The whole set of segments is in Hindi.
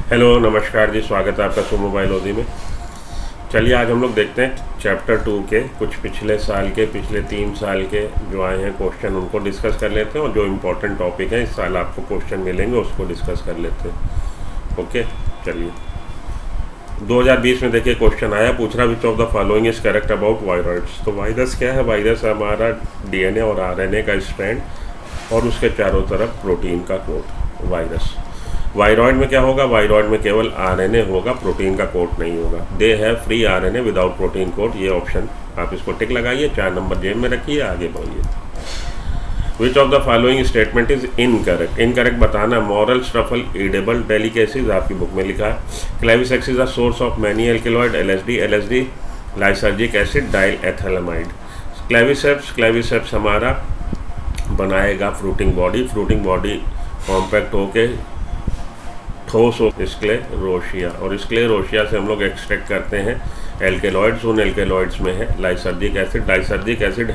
हेलो नमस्कार जी, स्वागत है आपका सुमो बायोलॉजी में। चलिए आज हम लोग देखते हैं चैप्टर 2 के कुछ पिछले 3 साल के जो आए हैं क्वेश्चन, उनको डिस्कस कर लेते हैं और जो इम्पोर्टेंट टॉपिक है इस साल आपको क्वेश्चन मिलेंगे उसको डिस्कस कर लेते हैं। ओके, चलिए 2020 में देखिए क्वेश्चन आया, पूछ रहा विच of the following is correct about virus. तो वायरस क्या है? वायरस हमारा डीएनए और आरएनए का स्ट्रैंड और उसके चारों तरफ प्रोटीन का कोट वायरस। वायरॉइड में क्या होगा? वायरॉइड में केवल आरएनए होगा, प्रोटीन का कोट नहीं होगा। They have free RNA without protein coat. ये ऑप्शन आप इसको टिक लगाइए, 4 नंबर जेब में रखिए, आगे बढ़िए। Which of the following statement is incorrect. Incorrect बताना। मॉरल स्ट्रफल एडेबल डेलिकेसीज आपकी बुक में लिखा है। Claviceps is the source of many alkaloid. LSD lysergic acid diethylamide. Claviceps हमारा बनाएगा फ्रूटिंग बॉडी कॉम्पैक्ट होके ठोस हो स्क्लेरोशिया, और स्क्लेरोशिया से हम लोग एक्सट्रैक्ट करते हैं एल्केलॉइड्स। उन एल्केलॉइड्स में है लाइसर्जिक एसिड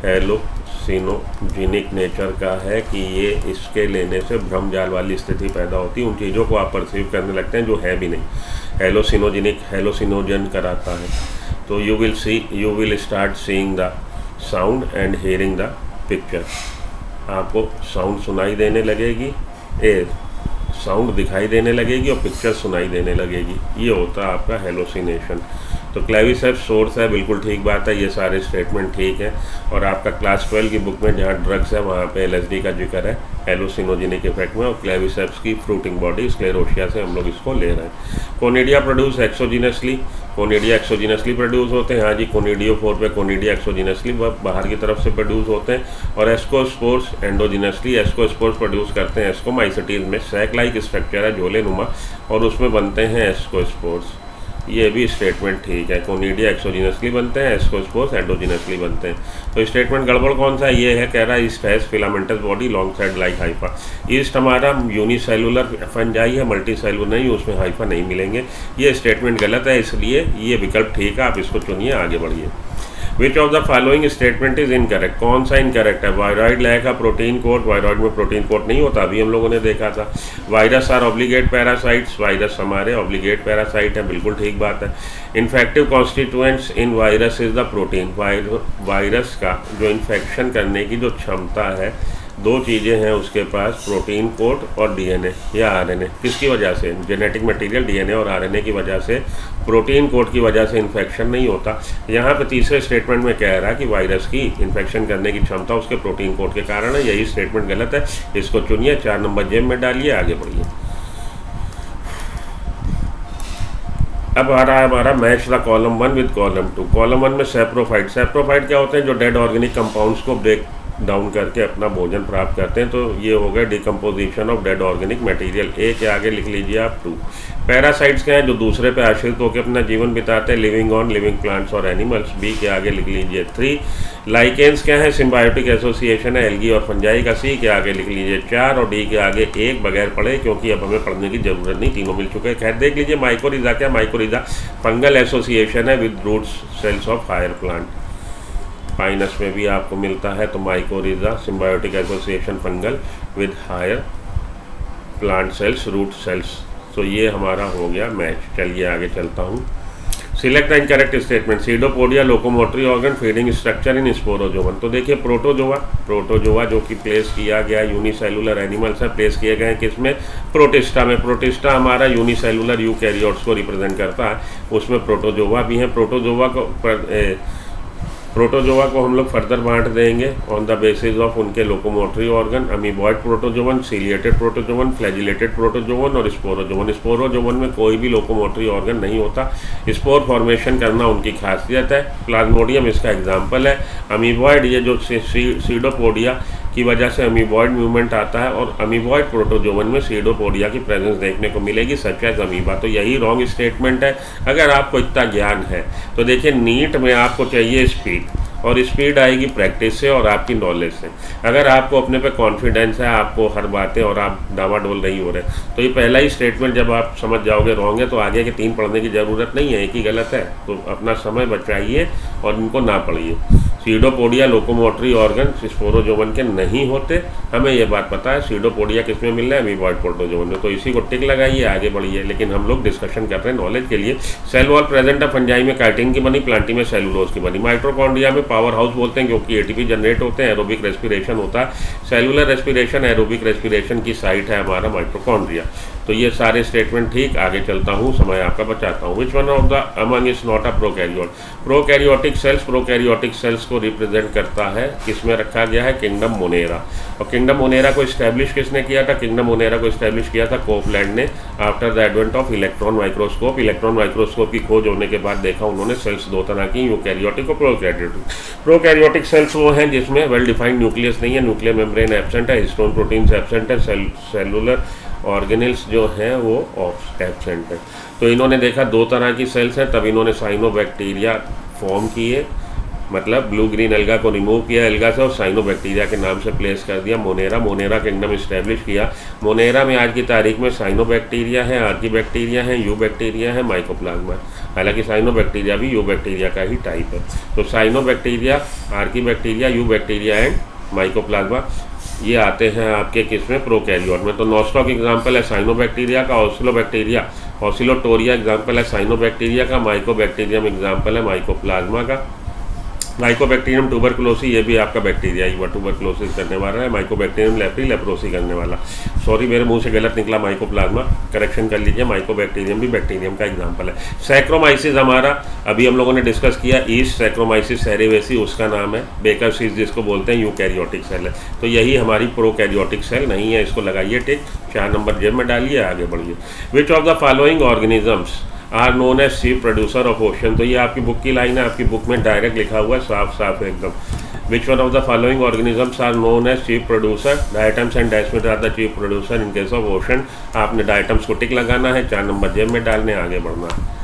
हेलोसिनोजिनिक नेचर का है कि ये इसके लेने से भ्रमजाल वाली स्थिति पैदा होती है। उन चीज़ों को आप परसीव करने लगते हैं जो है भी नहीं। हेलोसिनोजन कराता है। तो you will start seeing the sound and hearing the picture. आपको साउंड सुनाई देने लगेगी, साउंड दिखाई देने लगेगी और पिक्चर सुनाई देने लगेगी। ये होता है आपका हेलोसिनेशन। तो क्लेविसेप्स सोर्स है, बिल्कुल ठीक बात है, ये सारे स्टेटमेंट ठीक है। और आपका क्लास 12 की बुक में जहाँ ड्रग्स है वहाँ पे एलएसडी का जिक्र है हेलोसिनोजेनिक इफेक्ट में, और क्लेविसेप्स की फ्रूटिंग बॉडी स्क्लेरोशिया से हम लोग इसको ले रहे हैं। Conidia produce exogenously. Conidia exogenously produce होते हैं। हाँ जी, कोनिडियोफोर पे कोनिडिया एक्सोजिनसली बाहर की तरफ से प्रोड्यूस होते हैं, और एस्कोस्पोर्स एंडोजिनसली। एस्कोस्पोर्स प्रोड्यूस करते हैं एस्कोमाइसिटीज में। सैक लाइक स्ट्रक्चर है, झोले नुमा, और उसमें बनते हैं एस्कोस्पोर्स। ये भी स्टेटमेंट ठीक है। कोनिडिया एक्सोजिनसली बनते हैं, एस्कोस्पोर्स एंडोजिनसली बनते हैं। तो स्टेटमेंट गड़बड़ कौन सा है? ये है, कह रहा है east has filamentous body long side like Haifa. East हमारा यूनिसेलुलर फंजाई है, मल्टी सेलुलर नहीं, उसमें हाइफा नहीं मिलेंगे। ये स्टेटमेंट गलत है, इसलिए ये विकल्प ठीक है, आप इसको चुनिए, आगे बढ़िए। Which of the following statement is incorrect. कौन सा इनकरेक्ट है? Viroid lack protein coat. Viroid में प्रोटीन कोट नहीं होता, अभी हम लोगों ने देखा था। Virus are obligate parasites. Virus हमारे ऑब्लिगेट पैरासाइट है, बिल्कुल ठीक बात है। Infective constituents in virus is the protein. Virus का जो इन्फेक्शन करने की जो क्षमता है, 2 चीज़ें हैं उसके पास, प्रोटीन कोट और डीएनए या आरएनए। किसकी वजह से? जेनेटिक मटेरियल डीएनए और आरएनए की वजह से। प्रोटीन कोट की वजह से इन्फेक्शन नहीं होता। यहाँ पे तीसरे स्टेटमेंट में कह रहा है कि वायरस की इन्फेक्शन करने की क्षमता उसके प्रोटीन कोट के कारण है। यही स्टेटमेंट गलत है, इसको चुनिए, 4 नंबर जेब में डालिए, आगे बढ़िए। अब आ रहा है हमारा match the column 1 with column 2। Column 1 में सैप्रोफाइट क्या होते हैं? जो डेड ऑर्गेनिक कंपाउंड्स को ब्रेक डाउन करके अपना भोजन प्राप्त करते हैं। तो ये हो गया decomposition of dead organic material. A के आगे लिख लीजिए आप 2। पैरासाइट्स क्या हैं? जो दूसरे पे आश्रित होकर अपना जीवन बिताते हैं, लिविंग ऑन लिविंग प्लांट्स और एनिमल्स। बी के आगे लिख लीजिए 3। लाइकेंस क्या है? सिम्बायोटिक एसोसिएशन है एल्गी और फंजाई का। सी के आगे लिख लीजिए 4 और डी के आगे 1 बगैर पढ़े, क्योंकि अब हमें पढ़ने की जरूरत नहीं, तीनों मिल चुके हैं। खैर देख लीजिए माइकोरिजा क्या? माइकोरिजा फंगल एसोसिएशन है with roots cells of higher plant. Pinus में भी आपको मिलता है। तो mycorrhiza symbiotic association fungal with higher plant cells root cells. तो ये हमारा हो गया मैच। चलिए आगे चलता हूँ। Select the incorrect statement. Pseudopodia locomotory organ feeding structure in sporozoan. तो देखिए प्रोटोजोआ जो कि प्लेस किया गया यूनिसेलुलर एनिमल्स है, प्लेस किए गए हैं किसमें? प्रोटिस्टा में। प्रोटिस्टा हमारा यूनिसेलुलर यूकैरियोट्स को रिप्रेजेंट करता है, उसमें प्रोटोजोआ भी हैं। प्रोटोजोआ को हम लोग फर्दर बांट देंगे ऑन द बेसिस ऑफ उनके locomotory organ. Amoeboid protozoan, ciliated protozoan, flagellated protozoan और स्पोरोजोवन। स्पोरोजोवन में कोई भी लोकोमोटरी ऑर्गन नहीं होता। स्पोर फॉर्मेशन करना उनकी खासियत है। प्लाज्मोडियम इसका एग्जाम्पल है। अमीबॉइड ये जो सीडोपोडिया की वजह से अमीबॉइड मूवमेंट आता है, और अमीबॉइड प्रोटोजोवन में सीडोपोडिया की प्रेजेंस देखने को मिलेगी, सच एज अमीबा। तो यही रॉन्ग स्टेटमेंट है। अगर आपको इतना ज्ञान है तो देखिए नीट में आपको चाहिए स्पीड, और स्पीड आएगी प्रैक्टिस से और आपकी नॉलेज से। अगर आपको अपने पे कॉन्फिडेंस है, आपको हर बातें, और आप डावाडोल नहीं हो रहे, तो ये पहला ही स्टेटमेंट जब आप समझ जाओगे रॉन्ग है, तो आगे के 3 पढ़ने की ज़रूरत नहीं है, एक ही गलत है। तो अपना समय बचाइए और इनको ना पढ़िए। सीडोपोडिया लोकोमोटरी ऑर्गन स्पोरोजोवन के नहीं होते, हमें ये बात पता है। सीडोपोडिया किस में मिल रहा है? अमीबॉइड प्रोटोजोवन में। तो इसी को टिक लगाइए, आगे बढ़िए। लेकिन हम लोग डिस्कशन कर रहे हैं नॉलेज के लिए। सेल वॉल प्रेजेंट है फंजाई में काइटिन की बनी, प्लांटी में सेलुलोज की बनी। माइटोकॉन्ड्रिया में पावर हाउस बोलते हैं क्योंकि एटीपी जनरेट होते हैं, एरोबिक रेस्पिरेशन होता है। सेलुलर रेस्पिरेशन एरोबिक रेस्पिरेशन की साइट है हमारा माइटोकॉन्ड्रिया। तो ये सारे स्टेटमेंट ठीक। आगे चलता हूँ, समय आपका बचाता हूँ। विच one of the among is not a prokaryote? Prokaryotic cells को रिप्रेजेंट करता है, किसमें रखा गया है? Kingdom Monera. और किंगडम मोनेरा को इस्टेब्लिश किसने किया था? किंगडम मोनेरा को इस्टेब्लिश किया था कोपलैंड ने after the advent of electron microscope. Electron microscope की खोज होने के बाद देखा उन्होंने सेल्स दो तरह की, यूकैरियोटिक और प्रोकैरियोटिक। प्रोकैरियोटिक सेल्स वो हैं जिसमें वेल डिफाइंड न्यूक्लियस नहीं है, न्यूक्लियर मेम्ब्रेन एब्सेंट है, हिस्टोन प्रोटीन्स एब्सेंट है, सेलुलर ऑर्गेनेल्स जो हैं वो एब्सेंट है। तो इन्होंने देखा दो तरह की सेल्स हैं, तब इन्होंने साइनोबैक्टीरिया फॉर्म किए, मतलब ब्लू ग्रीन एल्गा को रिमूव किया एल्गा से और साइनोबैक्टीरिया के नाम से प्लेस कर दिया मोनेरा किंगडम इस्टेब्लिश किया। मोनेरा में आज की तारीख में साइनोबैक्टीरिया है, आर्कीबैक्टीरिया है, यू बैक्टीरिया है, माइकोप्लाज्मा। हालांकि साइनोबैक्टीरिया भी यू बैक्टीरिया का ही टाइप है। तो cyanobacteria, archaebacteria, you bacteria and mycoplasma ये आते हैं आपके किसमें? प्रोकैरियोट में। तो नॉस्टॉक एग्जाम्पल है साइनोबैक्टीरिया का, ऑसिलोबैक्टीरिया, ऑसिलोटोरिया एग्जाम्पल है साइनोबैक्टीरिया का, माइकोबैक्टीरियम एग्जाम्पल है माइकोप्लाज्मा का। माइकोबैक्टीरियम ट्यूबरकुलोसी, ये भी आपका बैक्टीरिया ही हुआ, ट्यूबरकुलोसिस करने वाला है। माइकोबैक्टीरियम लेप्रोसी करने वाला। सॉरी मेरे मुंह से गलत निकला, माइकोप्लाज्मा, करेक्शन कर लीजिए। माइकोबैक्टीरियम भी बैक्टीरियम का एग्जाम्पल है। सैक्रोमाइसिस हमारा अभी हम लोगों ने डिस्कस किया, ईस्ट सैक्रोमाइसिस सेरेवेसी उसका नाम है। बेकर सीज जिसको बोलते हैं यूकैरियोटिक सेल है। तो यही हमारी प्रोकैरियोटिक सेल नहीं है, इसको लगाइए टिक। 4 नंबर जेब में डालिए, आगे बढ़िए। Which of the following organisms are known as chief producer of ocean? तो ये आपकी बुक की लाइन है, आपकी बुक में डायरेक्ट लिखा हुआ है, साफ साफ एकदम। Which one of the following organisms are known as chief producer? Diatoms and desmids are the chief producer in case of ocean. आपने डायटम्स को टिक लगाना है, 4 नंबर जेब में डालने, आगे बढ़ना है।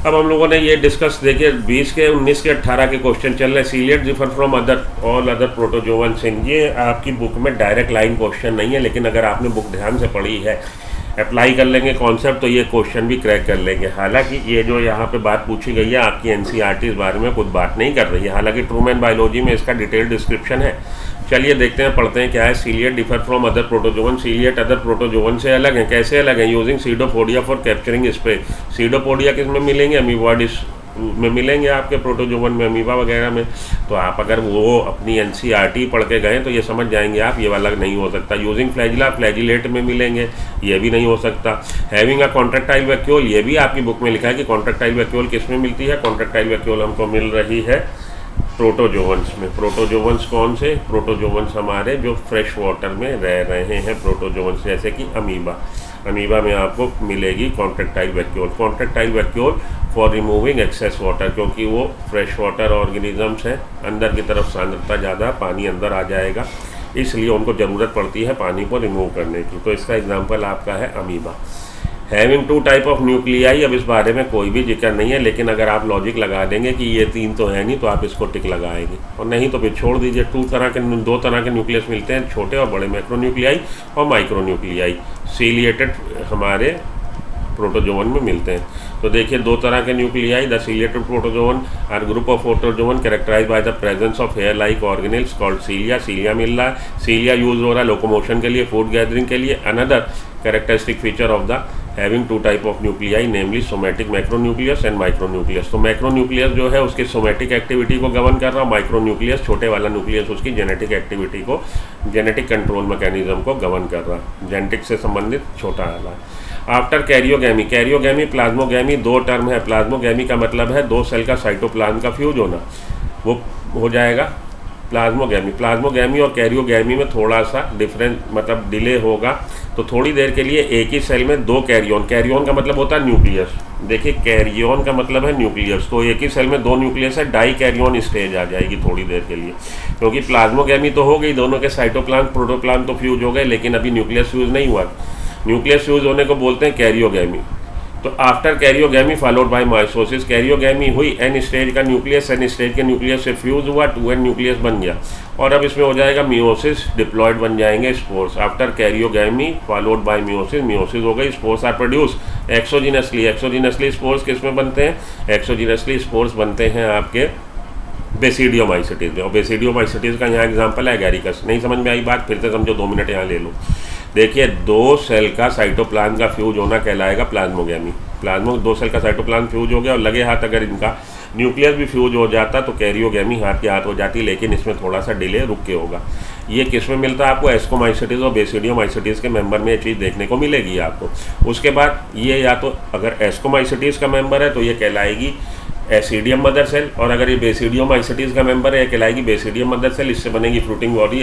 अब हम लोगों ने ये डिस्कस, देखिए 20 के 19 के 18 के क्वेश्चन चल रहे हैं। Ciliate differ from all other protozoans in, ये आपकी बुक में डायरेक्ट लाइन क्वेश्चन नहीं है, लेकिन अगर आपने बुक ध्यान से पढ़ी है, अप्लाई कर लेंगे कॉन्सेप्ट, तो ये क्वेश्चन भी क्रैक कर लेंगे। हालांकि ये जो यहाँ पे बात पूछी गई है आपकी एनसीईआरटी इस बारे में कुछ बात नहीं कर रही है, हालांकि ट्रूमैन बायोलॉजी में इसका डिटेल डिस्क्रिप्शन है। चलिए देखते हैं, पढ़ते हैं क्या है। Ciliate differ from other protozoan. Ciliate other protozoan से अलग है। कैसे अलग है? Using pseudopodia for capturing prey. Pseudopodia किस में मिलेंगे? अमीबॉइड में मिलेंगे आपके प्रोटोजोवन में, अमीबा वगैरह में। तो आप अगर वो अपनी एनसीईआरटी पढ़ के गए तो ये समझ जाएंगे आप, ये वाला नहीं हो सकता। यूजिंग फ्लैजिला, फ्लैजिलेट में मिलेंगे, ये भी नहीं हो सकता। हैविंग अ कॉन्ट्रैक्टाइल वैक्यूल, ये भी आपकी बुक में लिखा है कि कॉन्ट्रैक्टाइल वैक्यूल किस में मिलती है? कॉन्ट्रैक्टाइल वैक्यूल हमको मिल रही है प्रोटोजोवंस में। प्रोटोजोवंस कौन से? प्रोटोजोवंस हमारे जो फ्रेश वाटर में रह रहे हैं प्रोटोजोवंस, जैसे कि अमीबा। अमीबा में आपको मिलेगी contractile vacuole. Contractile vacuole for removing excess water, क्योंकि वो फ्रेश वाटर ऑर्गेनिजम्स हैं, अंदर की तरफ सांद्रता ज़्यादा, पानी अंदर आ जाएगा, इसलिए उनको ज़रूरत पड़ती है पानी को रिमूव करने की। तो इसका एग्जाम्पल आपका है amoeba. Having 2 type of nuclei, अब इस बारे में कोई भी जिक्र नहीं है, लेकिन अगर आप लॉजिक लगा देंगे कि ये 3 तो है नहीं, तो आप इसको टिक लगाएंगे, और नहीं तो फिर छोड़ दीजिए। 2 तरह के न्यूक्लियस मिलते हैं, छोटे और बड़े, मैक्रोन्यूक्लियाई और माइक्रोन्यूक्लियाई। सीलिएटेड हमारे प्रोटोजोवन में मिलते हैं। तो देखिए 2 तरह के nuclei, the ciliated protozoan are group of protozoan characterize by the presence of hair like organelles called cilia. Cilia मिल रहा है, सीलिया यूज हो रहा है लोकोमोशन के लिए, फूड गैदरिंग के लिए। Another characteristic feature of the having 2 type of nuclei namely somatic macronucleus and micronucleus. तो मैक्रोन्यूक्लियस जो है उसकी सोमैटिक एक्टिविटी को गवर्न कर रहा है, माइक्रोन्यूक्लियस छोटे वाला न्यूक्लियस उसकी जेनेटिक एक्टिविटी को, जेनेटिक कंट्रोल मैकेनिज्म को गवर्न कर रहा है, जेनेटिक से संबंधित छोटा वाला। After karyogamy, karyogamy plasmogamy 2 term है। प्लाज्मोगैमी का मतलब है 2 सेल का साइटोप्लाज्म का फ्यूज होना, वो हो जाएगा प्लाज्मोगैमी। प्लाज्मोगैमी और कैरियोगैमी में थोड़ा सा डिफरेंस, मतलब डिले होगा। तो थोड़ी देर के लिए एक ही सेल में 2 कैरियोन, कैरियोन का मतलब होता है न्यूक्लियस, देखिए कैरियोन का मतलब है न्यूक्लियस, तो एक ही सेल में 2 न्यूक्लियस है, डाई कैरियोन स्टेज आ जाएगी थोड़ी देर के लिए, क्योंकि प्लाज्मोगैमी तो हो गई, दोनों के साइटोप्लाज्म प्रोटोप्लाज्म तो फ्यूज हो गए, लेकिन अभी न्यूक्लियस फ्यूज नहीं हुआ। न्यूक्लियस फ्यूज होने को बोलते हैं कैरियोगैमी। तो after karyogamy followed by mitosis, karyogamy हुई, एन स्टेज का न्यूक्लियस एन स्टेज के न्यूक्लियस से फ्यूज हुआ, 2n न्यूक्लियस बन गया, और अब इसमें हो जाएगा मियोसिस, डिप्लॉयड बन जाएंगे spores. After karyogamy followed by meiosis, meiosis हो गई, स्पोर्स आर प्रोड्यूस एक्सोजिनसली। एक्सोजिनसली स्पोर्स किस में बनते हैं? एक्सोजिनसली स्पोर्स बनते हैं आपके बेसिडियोमाइसिटीज़ में। और बेसिडियोमाइसिटीज़ का यहाँ एग्जांपल है एगैरिकस। नहीं समझ में आई बात, फिर से समझो, 2 मिनट यहाँ ले लो। देखिए 2 सेल का साइटोप्लाज्म का फ्यूज होना कहलाएगा प्लाज्मोगैमी। 2 सेल का साइटोप्लाज्म फ्यूज हो गया और लगे हाथ अगर इनका न्यूक्लियस भी फ्यूज हो जाता तो कैरियोगैमी हाथ के हाथ हो जाती, लेकिन इसमें थोड़ा सा डिले रुक के होगा। ये किस में मिलता है आपको? एस्कोमाइसिटीज़ और बेसिडियोमाइसिटीज़ के मेंबर में ये चीज़ देखने को मिलेगी आपको। उसके बाद ये या तो अगर एस्कोमाइसिटीज़ का मेंबर है तो ये कहलाएगी एसिडियम मदर सेल, और अगर ये बेसिडियोमाइसिटीज़ का मेंबर है ये कहलाएगी बेसिडियम मदर सेल। इससे बनेगी फ्रूटिंग बॉडी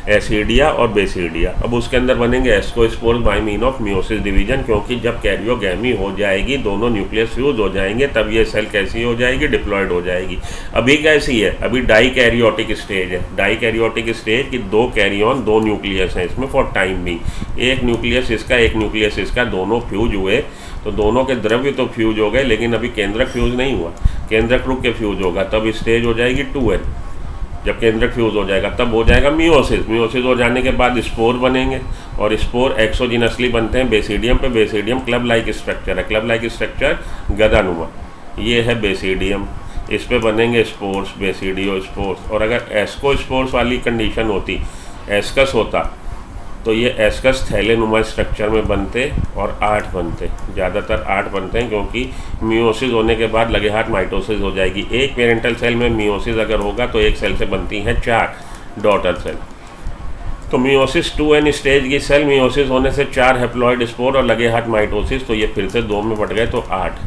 एसिडिया और बेसिडिया। अब उसके अंदर बनेंगे ascospores by mean of meiosis division, क्योंकि जब कैरियोगैमी हो जाएगी, दोनों न्यूक्लियस फ्यूज हो जाएंगे, तब ये सेल कैसी हो जाएगी? डिप्लॉयड हो जाएगी। अभी कैसी है? अभी डाइकैरियोटिक स्टेज है। डाइकैरियोटिक स्टेज की 2 कैरियन 2 न्यूक्लियस हैं इसमें फॉर टाइम भी। एक न्यूक्लियस इसका, एक न्यूक्लियस इसका, दोनों फ्यूज हुए तो दोनों के द्रव्य तो फ्यूज हो गए, लेकिन अभी केंद्रक फ्यूज नहीं हुआ। केंद्रक रुक के फ्यूज होगा, तब स्टेज हो जाएगी 2n। जब केंद्रक फ्यूज हो जाएगा तब हो जाएगा मियोसिस। मियोसिस हो जाने के बाद स्पोर बनेंगे, और स्पोर एक्सोजिनसली बनते हैं बेसिडियम पे। बेसिडियम क्लब लाइक स्ट्रक्चर है, क्लब लाइक स्ट्रक्चर गदानुमा, ये है बेसिडियम। इस पे बनेंगे स्पोर्स, बेसिडियो स्पोर्स। और अगर एस्को स्पोर्स वाली कंडीशन होती, एस्कस होता, तो ये एस्कस थैलेनुमा स्ट्रक्चर में बनते और 8 बनते। ज़्यादातर 8 बनते हैं, क्योंकि मियोसिस होने के बाद लगे हाथ माइटोसिस हो जाएगी। एक पेरेंटल सेल में मियोसिस अगर होगा तो एक सेल से बनती हैं 4 डॉटर सेल। तो मियोसिस 2n स्टेज की सेल, मियोसिस होने से 4 हैप्लॉइड स्पोर और लगे हाथ माइटोसिस, तो ये फिर से 2 में बढ़ गए तो 8।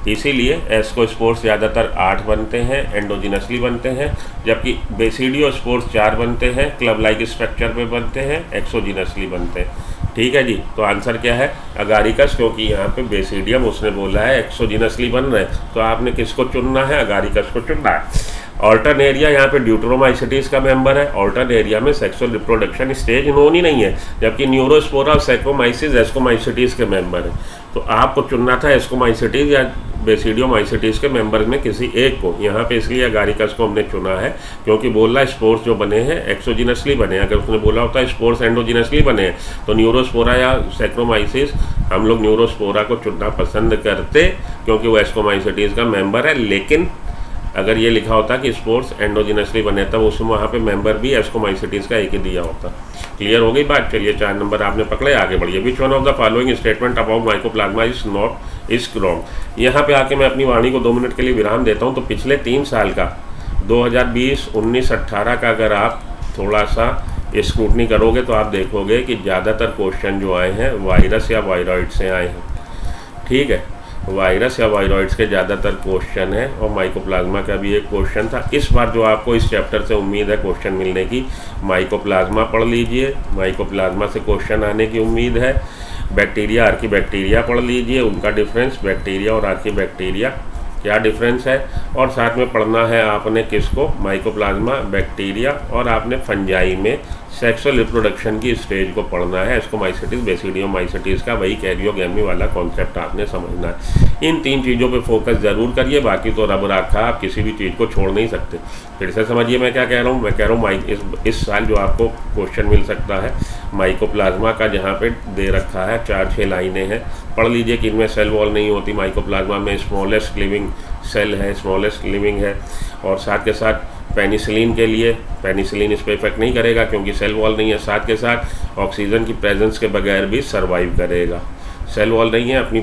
इसीलिए एस्कोस्पोर्स ज़्यादातर 8 बनते हैं, एंडोजिनसली बनते हैं, जबकि बेसिडियो स्पोर्स 4 बनते हैं, क्लब लाइक स्ट्रक्चर पे बनते हैं, एक्सोजिनसली बनते हैं। ठीक है जी। तो आंसर क्या है? अगारिकस, क्योंकि यहाँ पे बेसिडियम उसने बोला है एक्सोजिनसली बन रहे हैं, तो आपने किसको चुनना है? अगारिकस को चुनना है। ऑल्टरनेरिया यहाँ पे ड्यूटरोमाइसिटीज़ का मेंबर है। ऑल्टरनेरिया में सेक्सुअल रिप्रोडक्शन स्टेज नोन ही नहीं है, जबकि न्यूरोस्पोरा और सैकोमाइसिस एस्कोमाइसिटीज़ के मेंबर है। तो आपको चुनना था एस्कोमाइसिटीज़ या बेसिडियोमाइसिटीज़ के मेंबर में किसी एक को। यहाँ पे इसलिए अगारिकस को हमने चुना है, क्योंकि बोल रहा है स्पोर्स जो बने हैं एक्सोजिनसली बने हैं। अगर उसने बोला होता है स्पोर्स एंडोजिनसली बने हैं, तो न्यूरोस्पोरा या सैक्रोमाइसिस, हम लोग न्यूरोस्पोरा को चुनना पसंद करते, क्योंकि वो एस्कोमाइसिटीज़ का मेंबर है। लेकिन अगर ये लिखा होता कि स्पोर्स एंडोजिनसली बने, तब उसमें वहाँ पे मेंबर भी एस्कोमाइसिटीज़ का एक ही दिया होता। क्लियर हो गई बात? चलिए 4 नंबर आपने पकड़े, आगे बढ़िए। विच one of the following statement about mycoplasma is not is wrong. यहाँ पे आके मैं अपनी वाणी को 2 मिनट के लिए विराम देता हूँ। तो पिछले 3 साल का 2020, 19, 18 का अगर आप थोड़ा सा स्क्रूटनी करोगे तो आप देखोगे कि ज़्यादातर क्वेश्चन जो आए हैं वायरस या वायरॉइड से आए हैं। ठीक है, वायरस या वायरॉइड्स के ज़्यादातर क्वेश्चन है, और माइकोप्लाज्मा का भी एक क्वेश्चन था। इस बार जो आपको इस चैप्टर से उम्मीद है क्वेश्चन मिलने की, माइकोप्लाज्मा पढ़ लीजिए, माइकोप्लाज्मा से क्वेश्चन आने की उम्मीद है। बैक्टीरिया, आर्कीबैक्टीरिया पढ़ लीजिए, उनका डिफरेंस, बैक्टीरिया और आर्कीबैक्टीरिया क्या डिफरेंस है। और साथ में पढ़ना है आपने किसको? माइकोप्लाज्मा, बैक्टीरिया, और आपने फंजाई में सेक्सुअल रिप्रोडक्शन की स्टेज को पढ़ना है। एस्कोमाइसिटीज़, बेसिडियोमाइसिटीज़ का वही कैरियोगैमी वाला कॉन्सेप्ट आपने समझना है। इन 3 चीज़ों पे फोकस ज़रूर करिए, बाकी तो रब रखा, आप किसी भी चीज़ को छोड़ नहीं सकते। फिर से समझिए मैं क्या कह रहा हूँ। मैं कह रहा हूँ इस साल जो आपको क्वेश्चन मिल सकता है माइकोप्लाज्मा का, जहाँ पे दे रखा है 4-6 लाइनें हैं, पढ़ लीजिए कि इनमें सेल वॉल नहीं होती। माइकोप्लाज्मा में स्मॉलेस्ट लिविंग सेल है, स्मॉलेस्ट लिविंग है। और साथ के साथ पेनिसिलिन के लिए, पेनिसिलिन इस पर इफेक्ट नहीं करेगा क्योंकि सेल वॉल नहीं है। साथ के साथ ऑक्सीजन की प्रेजेंस के बगैर भी सर्वाइव करेगा। सेल वॉल नहीं है, अपनी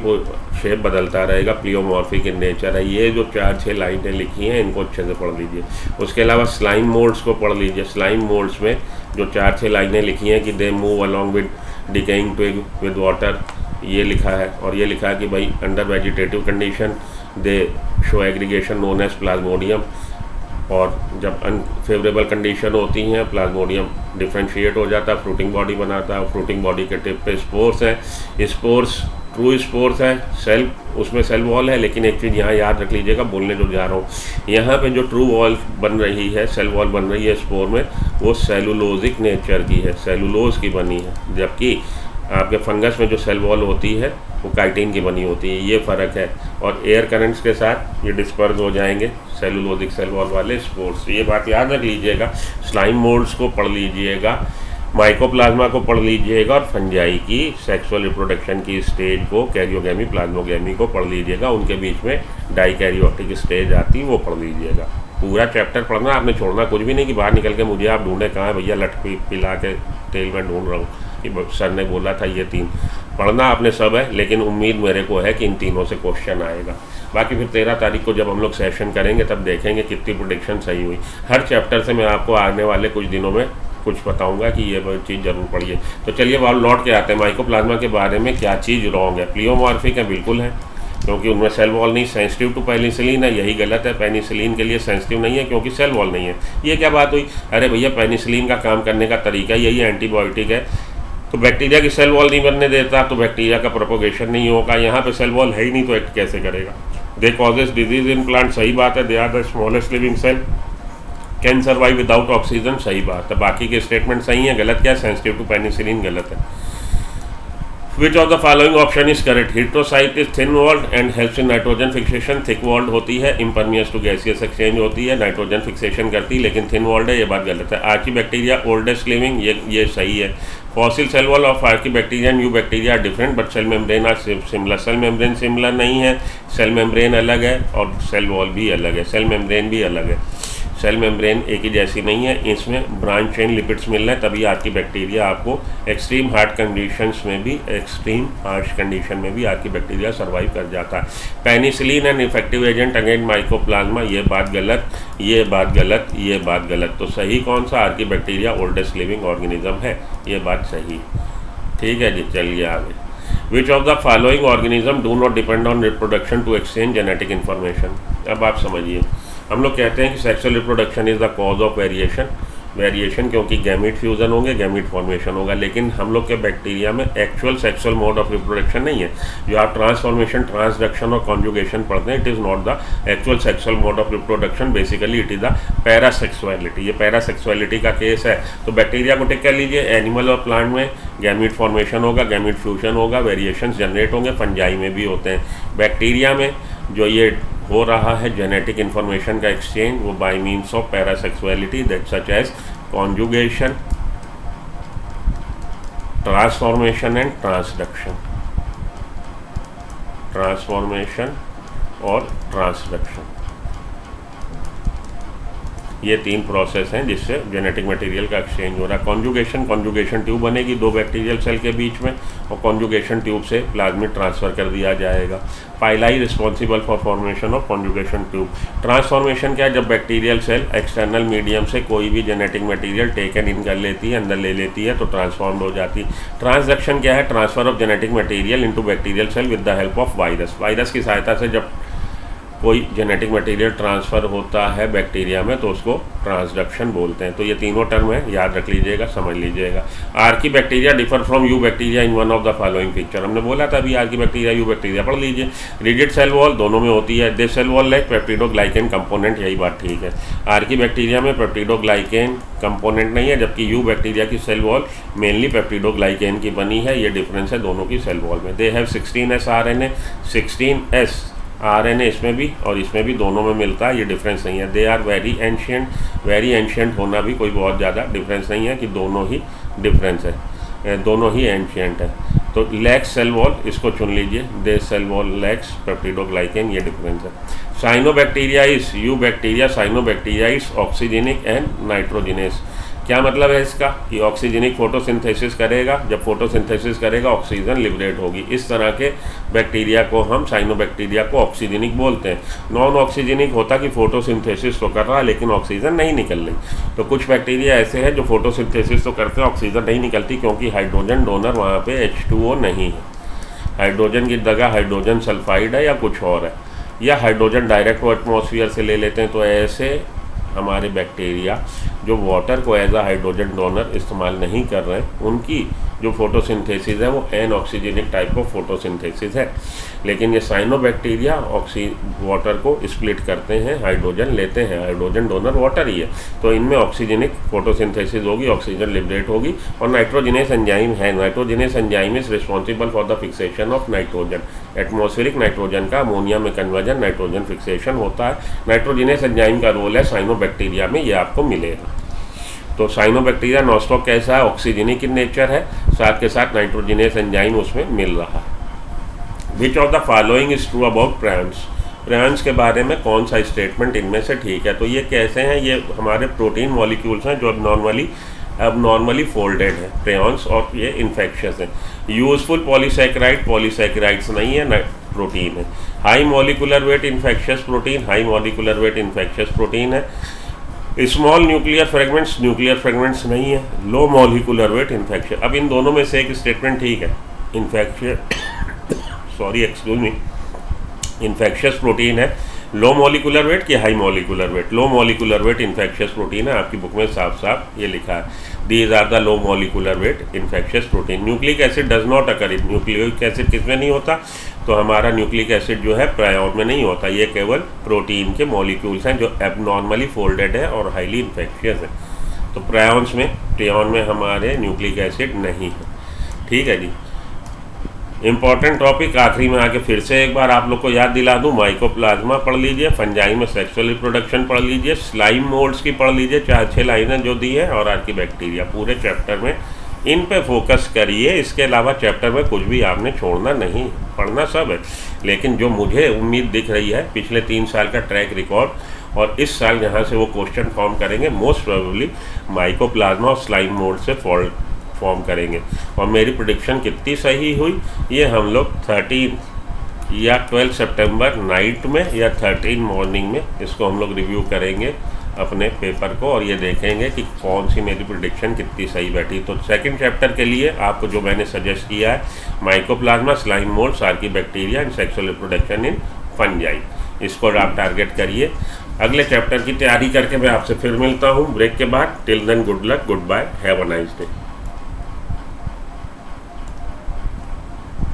शेप बदलता रहेगा, प्लियोमॉर्फिक इन नेचर है। ये जो 4-6 लाइनें लिखी हैं इनको अच्छे से पढ़ लीजिए। उसके अलावा स्लाइम मोल्ड्स को पढ़ लीजिए। स्लाइम मोल्ड्स में जो 4-6 लाइनें लिखी हैं कि they move along with decaying twig with water, ये लिखा है। और ये लिखा है कि भाई under vegetative condition they show aggregation known as plasmodium, और जब अनफेवरेबल कंडीशन होती हैं प्लाज्मोडियम डिफ्रेंशिएट हो जाता है, फ्रूटिंग बॉडी बनाता है। फ्रूटिंग बॉडी के टिप पे स्पोर्स हैं। स्पोर्स ट्रू स्पोर्स है, सेल उसमें सेल वॉल है। लेकिन एक चीज़ यहाँ याद रख लीजिएगा, बोलने जो जा रहा हूँ, यहाँ पे जो ट्रू वॉल बन रही है, सेल वॉल बन रही है स्पोर में, वो सेलुलोजिक नेचर की है, सेलुलोज की बनी है। जबकि आपके फंगस में जो सेल वॉल होती है वो काइटिन की बनी होती है। ये फ़र्क है। और एयर करंट्स के साथ ये डिस्पर्स हो जाएंगे सेलुलोजिक सेल वॉल वाले स्पोर्स। ये बात याद रख लीजिएगा। स्लाइम मोल्ड्स को पढ़ लीजिएगा, माइकोप्लाज्मा को पढ़ लीजिएगा, और फंजाई की सेक्सुअल रिप्रोडक्शन की स्टेज को, कैरियोगैमी, प्लाज्मोगैमी को पढ़ लीजिएगा। उनके बीच में डाइकैरियोटिक स्टेज आती वो पढ़ लीजिएगा। पूरा चैप्टर पढ़ना, आपने छोड़ना कुछ भी नहीं कि बाहर निकल के मुझे आप ढूंढे कहाँ है भैया लट पिला के तेल में ढूंढ रहा हूँ कि सर ने बोला था ये 3 पढ़ना आपने सब है, लेकिन उम्मीद मेरे को है कि इन तीनों से क्वेश्चन आएगा। बाकी फिर 13 तारीख को जब हम लोग सेशन करेंगे तब देखेंगे कितनी प्रेडिक्शन सही हुई। हर चैप्टर से मैं आपको आने वाले कुछ दिनों में कुछ बताऊंगा कि ये चीज़ जरूर पढ़िए। तो चलिए अब लौट के आते हैं माइकोप्लाज्मा के बारे में, क्या चीज़ रॉन्ग है। प्लियोमॉर्फिक है, बिल्कुल है, क्योंकि उनमें सेल वॉल नहीं, सेंसिटिव टू पेनिसिलिन है, यही गलत है। पेनिसिलिन के लिए सेंसिटिव नहीं है क्योंकि सेल वॉल नहीं है। ये क्या बात हुई, अरे भैया पेनिसिलिन का काम करने का तरीका यही एंटीबायोटिक है, तो बैक्टीरिया की सेल वॉल नहीं बनने देता तो बैक्टीरिया का प्रोपोगेशन नहीं होगा। यहाँ पे सेल वॉल है ही नहीं तो एक्ट कैसे करेगा। They causes disease in plant, सही बात है। They are the smallest living cell, can survive without oxygen, सही बात है। बाकी के स्टेटमेंट सही है, गलत क्या है, सेंसिटिव टू पेनिसिलिन गलत है। Which of the following option is correct, heterocyst is thin walled and helps in nitrogen fixation, thick walled होती है, इम्परमियस टू गैसियस एक्सचेंज होती है, नाइट्रोजन फिक्सेशन करती है, लेकिन थिन वॉल्ड है, ये बात गलत है। आर्कीबैक्टीरिया ओल्डेस्ट लिविंग, ये सही है। Fossil cell wall of archaebacteria and eubacteria are different but cell membrane are similar. Cell membrane सिमिलर नहीं है, सेल मेम्ब्रेन अलग है और सेल वॉल भी अलग है, सेल मेम्ब्रेन भी अलग है। सेल मेम्ब्रेन एक ही जैसी नहीं है, इसमें ब्रांच चेन लिपिड्स मिल रहे हैं, तभी आर्कीबैक्टीरिया आपको एक्सट्रीम हार्ड कंडीशंस में भी, एक्सट्रीम हार्श कंडीशन में भी आर्कीबैक्टीरिया सर्वाइव कर जाता है। Penicillin and effective agent against mycoplasma, ये बात गलत, ये बात गलत, ये बात गलत। तो सही कौन सा, आर्कीबैक्टीरिया ओल्डेस्ट लिविंग ऑर्गेनिज्म है, ये बात सही। ठीक है जी, चलिए आगे। Which of the following organism do not depend on reproduction to exchange genetic information. अब आप समझिए, हम लोग कहते हैं कि sexual reproduction is the cause of variation क्योंकि गैमीट फ्यूज़न होंगे, गैमीट फॉर्मेशन होगा, लेकिन हम लोग के बैक्टीरिया में actual sexual mode of reproduction नहीं है। जो आप ट्रांसफॉर्मेशन, ट्रांसडक्शन और कॉन्जुगेशन पढ़ते हैं, it is not the actual sexual mode of reproduction, basically it is the parasexuality. ये पैरासेक्सुअलिटी का केस है। तो बैक्टीरिया को टेक कर लीजिए, एनिमल और प्लांट में गैमीट फॉर्मेशन होगा, गैमीट फ्यूजन होगा, वेरिएशंस जनरेट होंगे, फंजाई में भी होते हैं। बैक्टीरिया में जो ये हो रहा है जेनेटिक इन्फॉर्मेशन का एक्सचेंज, वो by means of parasexuality that such as conjugation, transformation and transduction, transformation और ट्रांसडक्शन, ये 3 प्रोसेस हैं जिससे जेनेटिक मटेरियल का एक्सचेंज हो रहा है। कॉन्जुगेशन ट्यूब बनेगी 2 बैक्टीरियल सेल के बीच में और कॉन्जुगेशन ट्यूब से प्लाज्मिड ट्रांसफ़र कर दिया जाएगा। Pili responsible for formation of conjugation tube. Transformation क्या है, जब बैक्टीरियल सेल एक्सटर्नल मीडियम से कोई भी जेनेटिक मटेरियल टेकन इन कर लेती है, अंदर ले लेती है, तो ट्रांसफॉर्म्ड हो जाती है। ट्रांसडक्शन क्या है, transfer of genetic material into bacterial cell with the help of virus. Virus की सहायता से जब कोई जेनेटिक मटेरियल ट्रांसफ़र होता है बैक्टीरिया में तो उसको ट्रांसडक्शन बोलते हैं। तो ये तीनों टर्म है, याद रख लीजिएगा, समझ लीजिएगा। Archaebacteria differ from you bacteria in one of the following picture. हमने बोला था अभी आर्कीबैक्टीरिया यू बैक्टीरिया पढ़ लीजिए। रिजिड सेल वॉल दोनों में होती है, this cell wall like peptidoglycan component, यही बात ठीक है। आर्कीबैक्टीरिया में पेप्टिडोग्लाइकेन कंपोनेंट नहीं है, जबकि यू बैक्टीरिया की सेल वॉल मेनली पेप्टिडोग्लाइकेन की बनी है। ये डिफरेंस है दोनों की सेल वॉल में। They have 16S RNA, 16S RNA इसमें भी और इसमें भी, दोनों में मिलता है, ये डिफरेंस नहीं है। दे आर वेरी एंशियंट होना भी कोई बहुत ज़्यादा डिफरेंस नहीं है कि दोनों ही डिफरेंस है, दोनों ही एंशियंट है। तो लैक्स सेल वॉल इसको चुन लीजिए, they sell wall lakhs peptidoglycan, ये डिफरेंस है। Cyanobacteria is you bacteria, cyanobacteria is oxygenic and nitrogenous. क्या मतलब है इसका कि ऑक्सीजनिक फोटोसिंथेसिस करेगा, जब फोटोसिंथेसिस करेगा ऑक्सीजन लिबरेट होगी। इस तरह के बैक्टीरिया को हम साइनोबैक्टीरिया को ऑक्सीजनिक बोलते हैं। नॉन ऑक्सीजनिक होता कि फोटोसिंथेसिस तो कर रहा है लेकिन ऑक्सीजन नहीं निकल रही। तो कुछ बैक्टीरिया ऐसे हैं जो फोटोसिंथेसिस तो करते हैं, ऑक्सीजन नहीं निकलती क्योंकि हाइड्रोजन डोनर वहाँ पे H2O नहीं है। हाइड्रोजन की जगह हाइड्रोजन सल्फाइड है या कुछ और है, या हाइड्रोजन डायरेक्ट वो एटमॉस्फेयर से ले लेते हैं। तो ऐसे हमारे बैक्टीरिया जो वाटर को एज अ हाइड्रोजन डोनर इस्तेमाल नहीं कर रहे हैं, उनकी जो फोटोसिंथेसिस है वो anoxygenic type of photosynthesis है। लेकिन ये साइनोबैक्टीरिया वाटर को स्प्लिट करते हैं, हाइड्रोजन लेते हैं, हाइड्रोजन डोनर वाटर ही है। तो इनमें ऑक्सीजनिक फोटोसिंथेसिस होगी, ऑक्सीजन लिबरेट होगी। और नाइट्रोजिनेस एंजाइम है, nitrogenous enzyme is responsible for the fixation of nitrogen. Atmospheric nitrogen का अमोनिया में कन्वर्जन नाइट्रोजन फिक्सेशन होता है। नाइट्रोजिनेस एंजाइम का रोल है साइनोबैक्टीरिया में, ये आपको मिलेगा। तो साइनोबैक्टीरिया नॉस्टॉक कैसा है, ऑक्सीजनिक इन नेचर है, साथ के साथ नाइट्रोजिनेस एंजाइम उसमें मिल रहा है। Which of the following is true about prions. Prions के बारे में कौन सा स्टेटमेंट इनमें से ठीक है। तो ये कैसे हैं, ये हमारे प्रोटीन मॉलिक्यूल्स हैं जो अब नॉर्मली फोल्डेड है, प्रायॉन्स, और ये इन्फेक्शियस है। यूजफुल पॉलीसैकेराइड्स नहीं है, न प्रोटीन है। High molecular weight infectious protein है। स्मॉल न्यूक्लियर फ्रेगमेंट्स नहीं है। Low molecular weight infectious. अब इन दोनों में से एक स्टेटमेंट ठीक है, इन्फेक्शियस प्रोटीन है। लो मॉलिकुलर वेट कि high molecular weight? Low molecular weight infectious protein है, आपकी बुक में साफ साफ ये लिखा है, these are the low molecular weight infectious protein. Nucleic acid does not occur in, nucleic acid किस में नहीं होता? तो हमारा न्यूक्लिक एसिड जो है प्रायॉन में नहीं होता, ये केवल प्रोटीन के मॉलिक्यूल्स हैं जो एबनॉर्मली फोल्डेड है और हाईली इन्फेक्शियस है। तो प्रायॉन में हमारे न्यूक्लिक एसिड नहीं है। ठीक है जी। इंपॉर्टेंट टॉपिक आखिरी में आके फिर से एक बार आप लोग को याद दिला दूं, माइकोप्लाज्मा पढ़ लीजिए, फंजाई में सेक्सुअल रिप्रोडक्शन पढ़ लीजिए, स्लाइम मोल्ड्स की पढ़ लीजिए, 4-6 लाइनें जो दी है, और आर्कीबैक्टीरिया पूरे चैप्टर में इन पे फोकस करिए। इसके अलावा चैप्टर में कुछ भी आपने छोड़ना नहीं, पढ़ना सब है। लेकिन जो मुझे उम्मीद दिख रही है, पिछले 3 साल का ट्रैक रिकॉर्ड और इस साल जहाँ से वो क्वेश्चन फॉर्म करेंगे, मोस्ट प्रोबेबली माइकोप्लाज्मा और स्लाइम मोल्ड से फॉर्म करेंगे। और मेरी प्रेडिक्शन कितनी सही हुई, ये हम लोग 13 या 12 सितंबर नाइट में या 13 मॉर्निंग में इसको हम लोग रिव्यू करेंगे अपने पेपर को, और ये देखेंगे कि कौन सी मेरी प्रेडिक्शन कितनी सही बैठी। तो सेकंड चैप्टर के लिए आपको जो मैंने सजेस्ट किया है, mycoplasma, slime moulds, archaebacteria and sexual reproduction in fungi, इसको आप टारगेट करिए। अगले चैप्टर की तैयारी करके मैं आपसे फिर मिलता हूँ ब्रेक के बाद। Till then good luck, good bye, have a nice day.